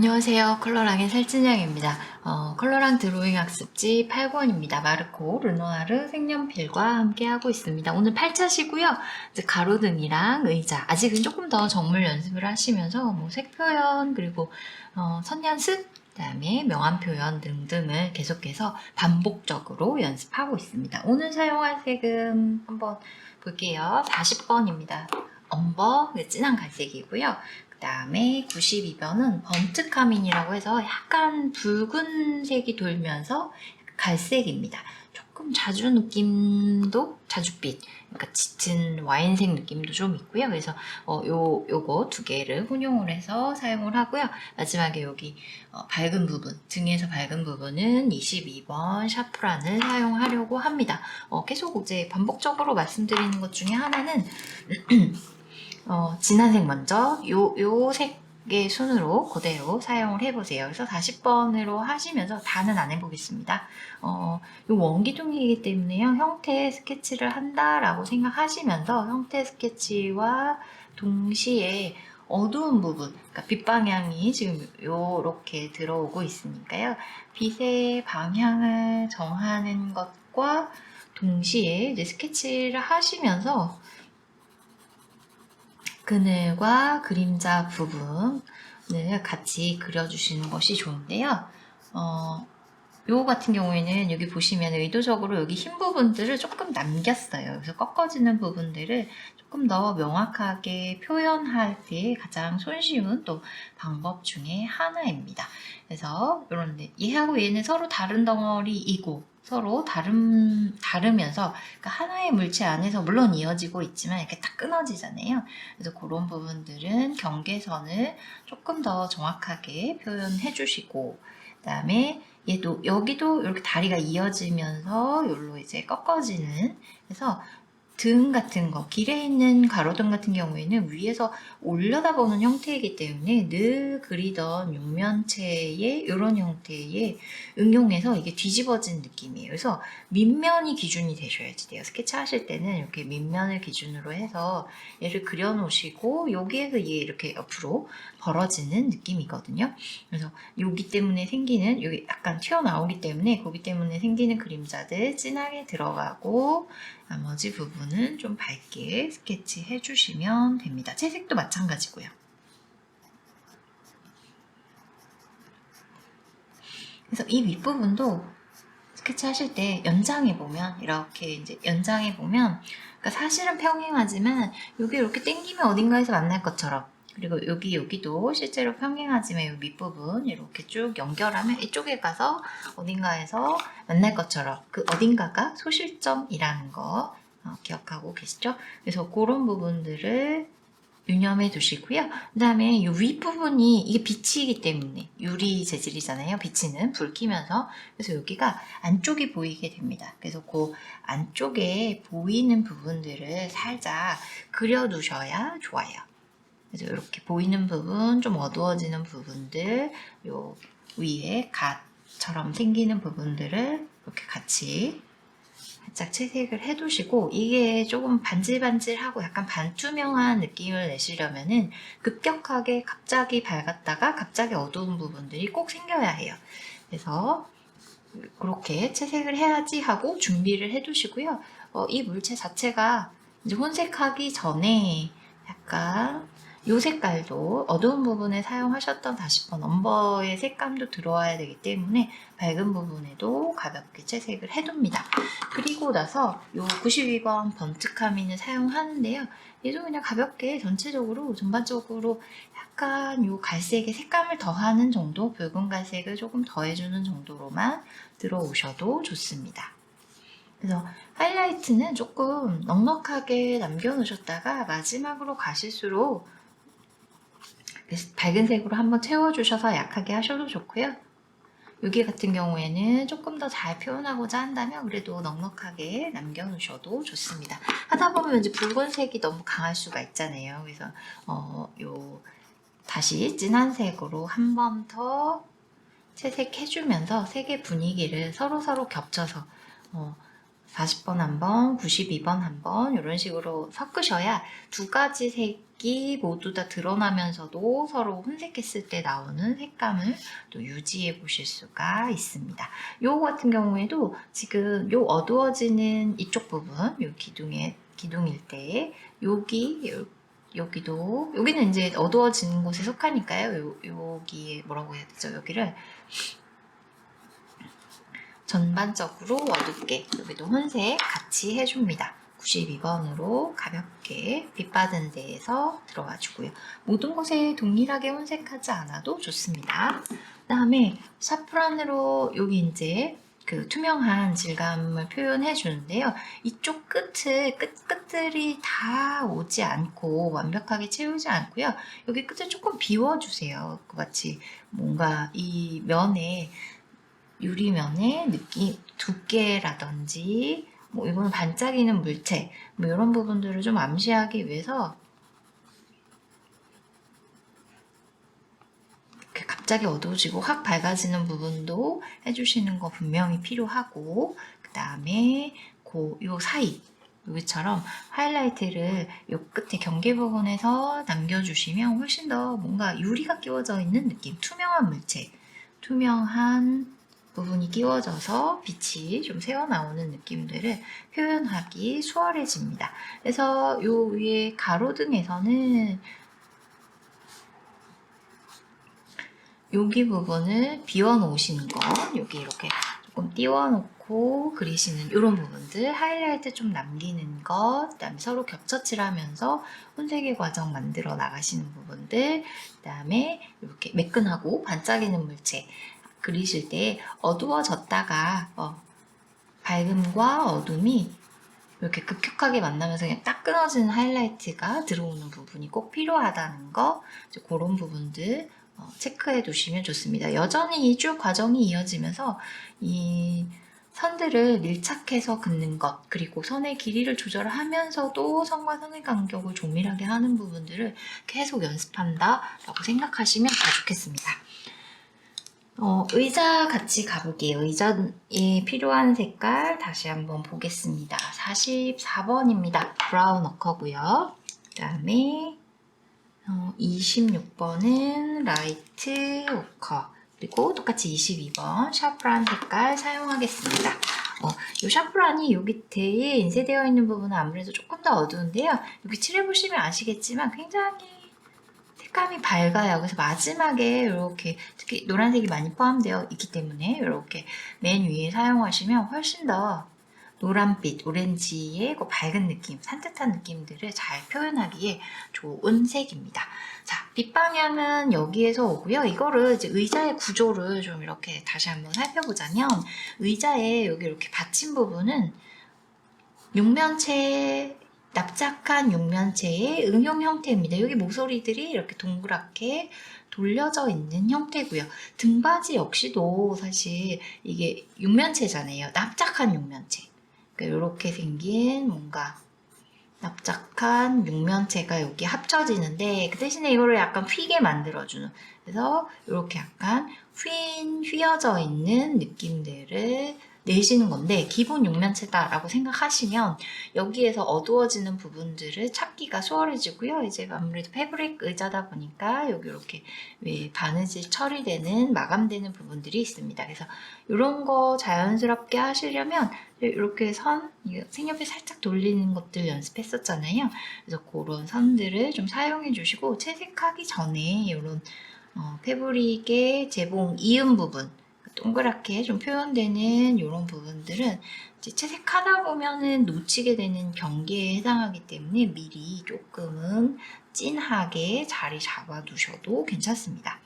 안녕하세요. 컬러랑의 살찐양입니다. 컬러랑 드로잉 학습지 8권입니다. 마르코, 르누아르, 색연필과 함께 하고 있습니다. 오늘 8차시고요. 이제 가로등이랑 의자, 아직은 조금 더 정물 연습을 하시면서 뭐 색표현, 그리고 선 연습, 그다음에 명암 표현 등등을 계속해서 반복적으로 연습하고 있습니다. 오늘 사용할 색은 한번 볼게요. 40번입니다. 엄버, 진한 갈색이고요. 그 다음에 92번은 번트카민이라고 해서 약간 붉은색이 돌면서 갈색입니다. 조금 자주 느낌도 자줏빛, 그러니까 짙은 와인색 느낌도 좀 있고요. 그래서 요거 두 개를 혼용을 해서 사용을 하고요. 마지막에 여기 밝은 부분, 등에서 밝은 부분은 22번 샤프란을 사용하려고 합니다. 계속 이제 반복적으로 말씀드리는 것 중에 하나는 진한 색 먼저 요 색의 순으로 그대로 사용을 해보세요. 그래서 40번으로 하시면서 다는 안 해보겠습니다. 요 원기둥이기 때문에요. 형태의 스케치를 한다라고 생각하시면서 형태 스케치와 동시에 어두운 부분, 그러니까 빛 방향이 지금 요렇게 들어오고 있으니까요. 빛의 방향을 정하는 것과 동시에 이제 스케치를 하시면서 그늘과 그림자 부분을 같이 그려주시는 것이 좋은데요. 요 같은 경우에는 여기 보시면 의도적으로 여기 흰 부분들을 조금 남겼어요. 그래서 꺾어지는 부분들을 조금 더 명확하게 표현할 때 가장 손쉬운 또 방법 중에 하나입니다. 그래서 이런데 얘하고 얘는 서로 다른 덩어리이고 서로 다르면서 그러니까 하나의 물체 안에서 물론 이어지고 있지만 이렇게 딱 끊어지잖아요. 그래서 그런 부분들은 경계선을 조금 더 정확하게 표현해 주시고 그 다음에 얘도 여기도 이렇게 다리가 이어지면서 여기로 이제 꺾어지는 그래서 등 같은 거, 길에 있는 가로등 같은 경우에는 위에서 올려다보는 형태이기 때문에 늘 그리던 육면체의 이런 형태의 응용해서 이게 뒤집어진 느낌이에요. 그래서 밑면이 기준이 되셔야지 돼요. 스케치 하실 때는 이렇게 밑면을 기준으로 해서 얘를 그려 놓으시고 여기에서 얘 이렇게 옆으로 벌어지는 느낌이거든요. 그래서 여기 때문에 생기는 여기 약간 튀어나오기 때문에 거기 때문에 생기는 그림자들 진하게 들어가고 나머지 부분은 좀 밝게 스케치 해주시면 됩니다. 채색도 마찬가지고요. 그래서 이 윗부분도 스케치 하실 때 연장해 보면 이렇게 이제 연장해 보면 그러니까 사실은 평행하지만 여기 이렇게 당기면 어딘가에서 만날 것처럼 그리고 여기도 실제로 평행하지만 이 밑부분 이렇게 쭉 연결하면 이쪽에 가서 어딘가에서 만날 것처럼 그 어딘가가 소실점이라는 거 기억하고 계시죠? 그래서 그런 부분들을 유념해 두시고요. 그 다음에 이 윗부분이 이게 빛이기 때문에 유리 재질이잖아요. 비치는 불 끼면서 그래서 여기가 안쪽이 보이게 됩니다. 그래서 그 안쪽에 보이는 부분들을 살짝 그려 두셔야 좋아요. 그래서 이렇게 보이는 부분, 좀 어두워지는 부분들, 요 위에 갓처럼 생기는 부분들을 이렇게 같이 살짝 채색을 해두시고 이게 조금 반질반질하고 약간 반투명한 느낌을 내시려면은 급격하게 갑자기 밝았다가 갑자기 어두운 부분들이 꼭 생겨야 해요. 그래서 그렇게 채색을 해야지 하고 준비를 해두시고요. 이 물체 자체가 이제 혼색하기 전에 약간 이 색깔도 어두운 부분에 사용하셨던 40번 엄버의 색감도 들어와야 되기 때문에 밝은 부분에도 가볍게 채색을 해둡니다. 그리고 나서 이 92번 번트카민을 사용하는데요. 얘도 그냥 가볍게 전체적으로 전반적으로 약간 이 갈색의 색감을 더하는 정도, 붉은 갈색을 조금 더해주는 정도로만 들어오셔도 좋습니다. 그래서 하이라이트는 조금 넉넉하게 남겨놓으셨다가 마지막으로 가실수록 밝은 색으로 한번 채워주셔서 약하게 하셔도 좋고요. 여기 같은 경우에는 조금 더 잘 표현하고자 한다면 그래도 넉넉하게 남겨놓으셔도 좋습니다. 하다 보면 이제 붉은색이 너무 강할 수가 있잖아요. 그래서 다시 진한 색으로 한 번 더 채색해주면서 색의 분위기를 서로 겹쳐서 40번 한 번, 92번 한 번 이런 식으로 섞으셔야 두 가지 색이 붉은기 모두 다 드러나면서도 서로 혼색했을 때 나오는 색감을 또 유지해 보실 수가 있습니다. 요 같은 경우에도 지금 요 어두워지는 이쪽 부분, 요 기둥일 때 여기는 이제 어두워지는 곳에 속하니까요. 여기에 뭐라고 해야 되죠? 여기를 전반적으로 어둡게 여기도 혼색 같이 해줍니다. 92번으로 가볍게 빛받은 데에서 들어가 주고요. 모든 곳에 동일하게 혼색하지 않아도 좋습니다. 그 다음에 샤프란으로 여기 이제 그 투명한 질감을 표현해 주는데요. 이쪽 끝들이 다 오지 않고 완벽하게 채우지 않고요. 여기 끝을 조금 비워주세요. 마치 뭔가 이 면에 유리면의 느낌, 두께라든지 뭐 이거는 반짝이는 물체 뭐 이런 부분들을 좀 암시하기 위해서 이렇게 갑자기 어두워지고 확 밝아지는 부분도 해주시는 거 분명히 필요하고, 그 다음에 요 사이 여기처럼 하이라이트를 요 끝에 경계 부분에서 남겨주시면 훨씬 더 뭔가 유리가 끼워져 있는 느낌, 투명한 물체, 투명한 부분이 끼워져서 빛이 좀 새어나오는 느낌들을 표현하기 수월해집니다. 그래서 요 위에 가로등에서는 여기 부분을 비워놓으시는 건 여기 이렇게 조금 띄워놓고 그리시는 이런 부분들, 하이라이트 좀 남기는 것, 그 다음에 서로 겹쳐칠하면서 혼색의 과정 만들어 나가시는 부분들, 그 다음에 이렇게 매끈하고 반짝이는 물체 그리실 때 어두워졌다가 밝음과 어둠이 이렇게 급격하게 만나면서 그냥 딱 끊어지는 하이라이트가 들어오는 부분이 꼭 필요하다는 거, 그런 부분들 체크해 두시면 좋습니다. 여전히 이 쭉 과정이 이어지면서 이 선들을 밀착해서 긋는 것, 그리고 선의 길이를 조절하면서도 선과 선의 간격을 조밀하게 하는 부분들을 계속 연습한다 라고 생각하시면 더 좋겠습니다. 의자 같이 가볼게요. 의자에 필요한 색깔 다시 한번 보겠습니다. 44번입니다. 브라운 어커고요. 그 다음에 26번은 라이트 오커, 그리고 똑같이 22번 샤프란 색깔 사용하겠습니다. 이 샤프란이 여기 뒤에 인쇄되어 있는 부분은 아무래도 조금 더 어두운데요. 여기 칠해보시면 아시겠지만 굉장히 색감이 밝아요. 그래서 마지막에 이렇게 특히 노란색이 많이 포함되어 있기 때문에 이렇게 맨 위에 사용하시면 훨씬 더 노란빛, 오렌지의 그 밝은 느낌, 산뜻한 느낌들을 잘 표현하기에 좋은 색입니다. 자, 빛 방향은 여기에서 오고요. 이거를 이제 의자의 구조를 좀 이렇게 다시 한번 살펴보자면, 의자의 여기 이렇게 받침 부분은 육면체, 납작한 육면체의 응용 형태입니다. 여기 모서리들이 이렇게 동그랗게 돌려져 있는 형태고요. 등받이 역시도 사실 이게 육면체잖아요. 납작한 육면체. 이렇게 생긴 뭔가 납작한 육면체가 여기 합쳐지는데, 그 대신에 이거를 약간 휘게 만들어주는, 그래서 이렇게 약간 휘어져 있는 느낌들을 내시는 건데, 기본 육면체다라고 생각하시면 여기에서 어두워지는 부분들을 찾기가 수월해지고요. 이제 아무래도 패브릭 의자다 보니까 여기 이렇게 바느질 처리되는 마감되는 부분들이 있습니다. 그래서 이런 거 자연스럽게 하시려면 이렇게 색연필 살짝 돌리는 것들 연습했었잖아요. 그래서 그런 선들을 좀 사용해 주시고, 채색하기 전에 이런 패브릭의 재봉 이음 부분, 동그랗게 좀 표현되는 이런 부분들은 이제 채색하다 보면은 놓치게 되는 경계에 해당하기 때문에 미리 조금은 진하게 자리 잡아 두셔도 괜찮습니다.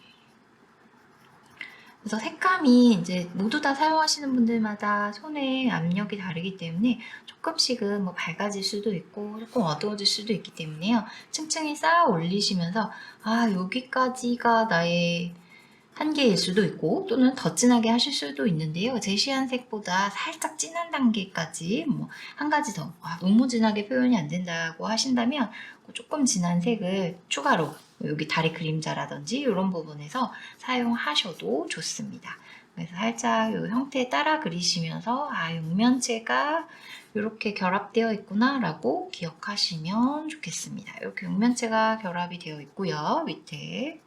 그래서 색감이 이제 모두 다 사용하시는 분들마다 손의 압력이 다르기 때문에 조금씩은 뭐 밝아질 수도 있고 조금 어두워질 수도 있기 때문에요. 층층이 쌓아 올리시면서 여기까지가 나의 한계일 수도 있고 또는 더 진하게 하실 수도 있는데요. 제시한 색보다 살짝 진한 단계까지 한 가지 더 너무 진하게 표현이 안 된다고 하신다면 조금 진한 색을 추가로 여기 다리 그림자라든지 이런 부분에서 사용하셔도 좋습니다. 그래서 살짝 이 형태에 따라 그리시면서 육면체가 이렇게 결합되어 있구나 라고 기억하시면 좋겠습니다. 이렇게 육면체가 결합이 되어 있고요. 밑에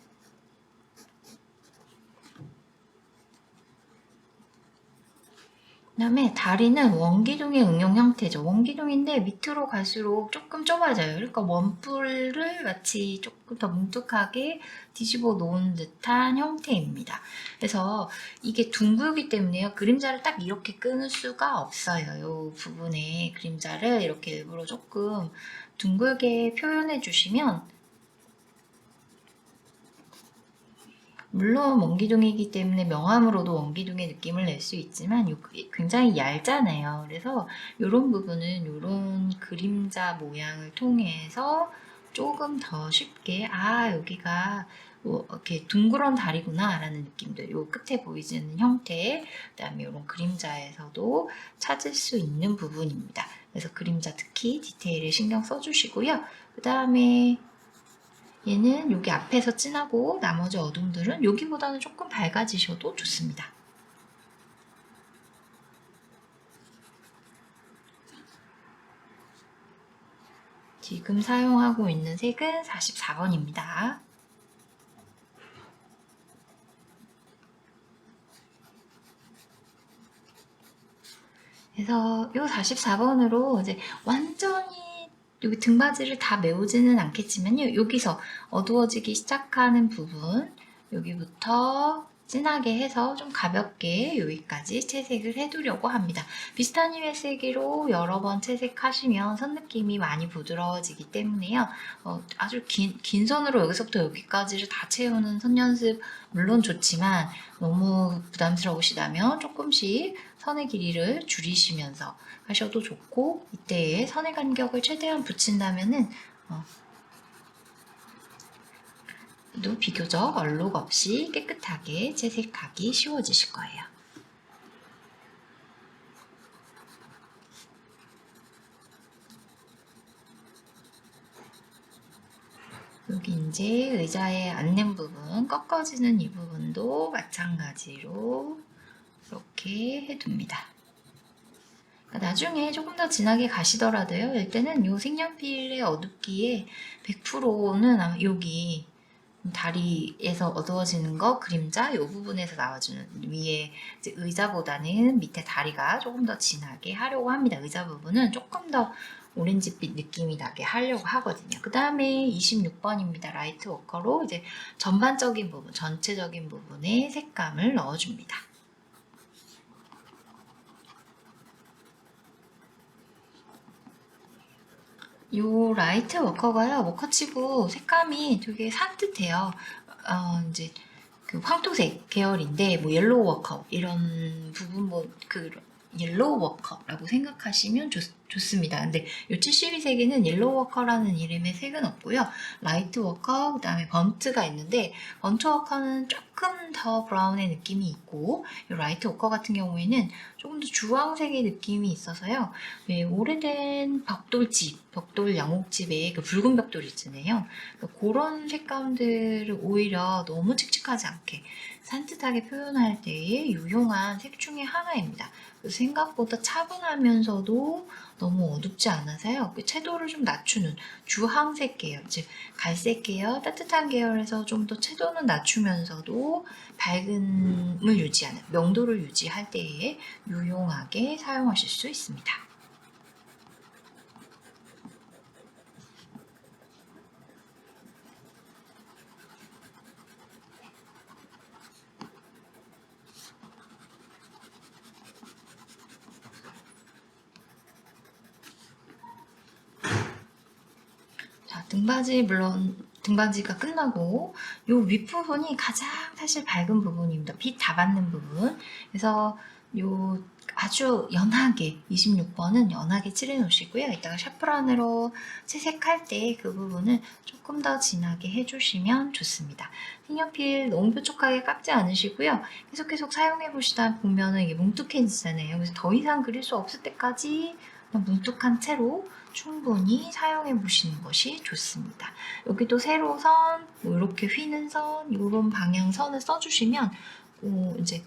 그 다음에 다리는 원기둥의 응용 형태죠. 원기둥인데 밑으로 갈수록 조금 좁아져요. 그러니까 원뿔을 마치 조금 더 뭉툭하게 뒤집어 놓은 듯한 형태입니다. 그래서 이게 둥글기 때문에요. 그림자를 딱 이렇게 끊을 수가 없어요. 이 부분에 그림자를 이렇게 일부러 조금 둥글게 표현해 주시면, 물론 원기둥이기 때문에 명암으로도 원기둥의 느낌을 낼 수 있지만 굉장히 얇잖아요. 그래서 이런 부분은 이런 그림자 모양을 통해서 조금 더 쉽게 여기가 뭐 이렇게 둥그런 다리구나 라는 느낌들, 요 끝에 보이는 형태, 그 다음에 이런 그림자에서도 찾을 수 있는 부분입니다. 그래서 그림자 특히 디테일에 신경 써주시고요. 그 다음에 얘는 여기 앞에서 진하고 나머지 어둠들은 여기보다는 조금 밝아지셔도 좋습니다. 지금 사용하고 있는 색은 44번입니다. 그래서 이 44번으로 이제 완전히 여기 등받이를 다 메우지는 않겠지만요. 여기서 어두워지기 시작하는 부분, 여기부터 진하게 해서 좀 가볍게 여기까지 채색을 해두려고 합니다. 비슷한 힘의 세기로 여러 번 채색하시면 선 느낌이 많이 부드러워지기 때문에요. 아주 긴 선으로 여기서부터 여기까지를 다 채우는 선 연습 물론 좋지만 너무 부담스러우시다면 조금씩 선의 길이를 줄이시면서 하셔도 좋고, 이때의 선의 간격을 최대한 붙인다면은 또 비교적 얼룩 없이 깨끗하게 채색하기 쉬워지실 거예요. 여기 이제 의자의 앉는 부분, 꺾어지는 이 부분도 마찬가지로 이렇게 해둡니다. 나중에 조금 더 진하게 가시더라도요. 이때는 이 색연필의 어둡기에 100%는 아마 여기 다리에서 어두워지는 거 그림자 이 부분에서 나와주는, 위에 이제 의자보다는 밑에 다리가 조금 더 진하게 하려고 합니다. 의자 부분은 조금 더 오렌지빛 느낌이 나게 하려고 하거든요. 그 다음에 26번입니다. 라이트 워커로 이제 전반적인 부분, 전체적인 부분에 색감을 넣어줍니다. 요 라이트 워커가요, 워커치고 색감이 되게 산뜻해요. 이제 그 황토색 계열인데, 뭐 옐로우 워커 이런 부분, 옐로우 워커라고 생각하시면 좋습니다. 근데 이 72색에는 옐로우 워커라는 이름의 색은 없고요. 라이트 워커, 그 다음에 번트가 있는데, 번트 워커는 조금 더 브라운의 느낌이 있고, 이 라이트 워커 같은 경우에는 조금 더 주황색의 느낌이 있어서요. 오래된 벽돌 양옥집에 그 붉은 벽돌 있잖아요. 그런 색감들을 오히려 너무 칙칙하지 않게 산뜻하게 표현할 때에 유용한 색 중에 하나입니다. 생각보다 차분하면서도 너무 어둡지 않아서요. 그 채도를 좀 낮추는 주황색 계열, 즉 갈색 계열, 따뜻한 계열에서 좀 더 채도는 낮추면서도 밝음을 유지하는, 명도를 유지할 때에 유용하게 사용하실 수 있습니다. 등받이, 물론 등받이가 끝나고 요 윗부분이 가장 사실 밝은 부분입니다. 빛 다 받는 부분. 그래서 요 아주 연하게 26번은 연하게 칠해 놓으시고요. 이따가 샤프란으로 채색할 때 그 부분은 조금 더 진하게 해주시면 좋습니다. 색연필 너무 뾰족하게 깎지 않으시고요. 계속 사용해 보시다 보면은 이게 뭉툭해지잖아요. 그래서 더 이상 그릴 수 없을 때까지 뭉툭한 채로 충분히 사용해 보시는 것이 좋습니다. 여기도 세로선, 뭐 이렇게 휘는 선, 이런 방향 선을 써주시면 이제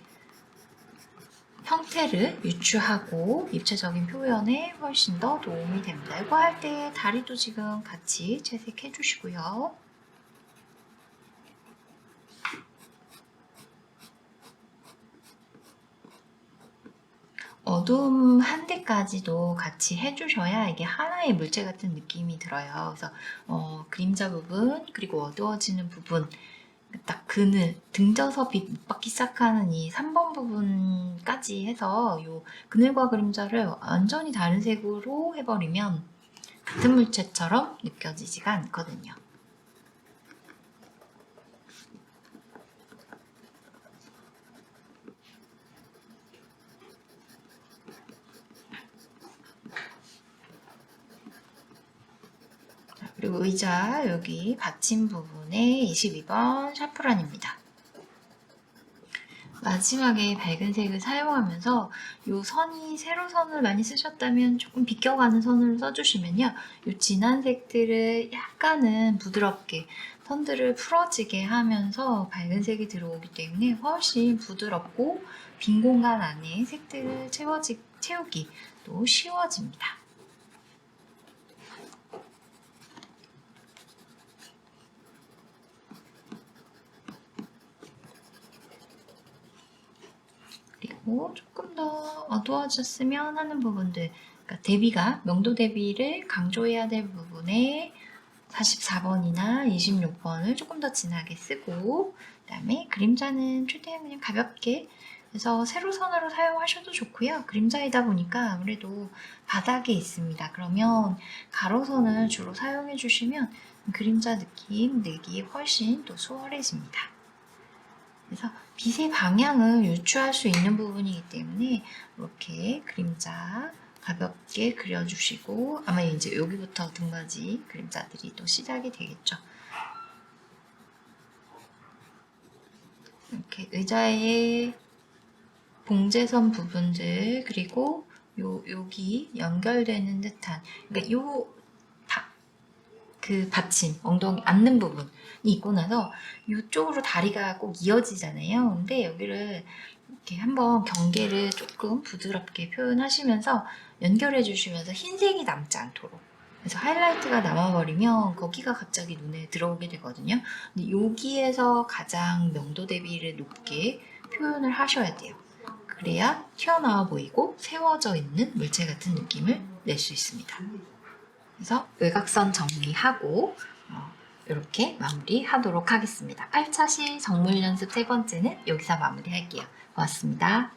형태를 유추하고 입체적인 표현에 훨씬 더 도움이 됩니다. 이거 할 때 다리도 지금 같이 채색해 주시고요. 어둠 한 대까지도 같이 해주셔야 이게 하나의 물체 같은 느낌이 들어요. 그래서 그림자 부분 그리고 어두워지는 부분 딱 그늘, 등져서 빛 못 받기 시작하는 이 3번 부분까지 해서 이 그늘과 그림자를 완전히 다른 색으로 해버리면 같은 물체처럼 느껴지지가 않거든요. 그리고 의자 여기 받침 부분에 22번 샤프란입니다. 마지막에 밝은 색을 사용하면서 이 선이 세로선을 많이 쓰셨다면 조금 비껴가는 선으로 써주시면요. 이 진한 색들을 약간은 부드럽게 선들을 풀어지게 하면서 밝은 색이 들어오기 때문에 훨씬 부드럽고 빈 공간 안에 색들을 채우기 또 쉬워집니다. 그리고 조금 더 어두워졌으면 하는 부분들, 그러니까 대비가 명도 대비를 강조해야 될 부분에 44번이나 26번을 조금 더 진하게 쓰고, 그다음에 그림자는 최대한 그냥 가볍게 그래서 세로선으로 사용하셔도 좋고요. 그림자이다 보니까 아무래도 바닥에 있습니다. 그러면 가로선을 주로 사용해 주시면 그림자 느낌 내기 훨씬 또 수월해집니다. 그래서 빛의 방향을 유추할 수 있는 부분이기 때문에 이렇게 그림자 가볍게 그려주시고, 아마 이제 여기부터 등받이 그림자들이 또 시작이 되겠죠. 이렇게 의자의 봉제선 부분들, 그리고 여기 연결되는 듯한, 그러니까 그 받침, 엉덩이 앉는 부분이 있고 나서 이쪽으로 다리가 꼭 이어지잖아요. 근데 여기를 이렇게 한번 경계를 조금 부드럽게 표현하시면서 연결해 주시면서 흰색이 남지 않도록, 그래서 하이라이트가 남아버리면 거기가 갑자기 눈에 들어오게 되거든요. 근데 여기에서 가장 명도 대비를 높게 표현을 하셔야 돼요. 그래야 튀어나와 보이고 세워져 있는 물체 같은 느낌을 낼 수 있습니다. 그래서 외곽선 정리하고 이렇게 마무리하도록 하겠습니다. 8차 시 정물 연습 세 번째는 여기서 마무리할게요. 고맙습니다.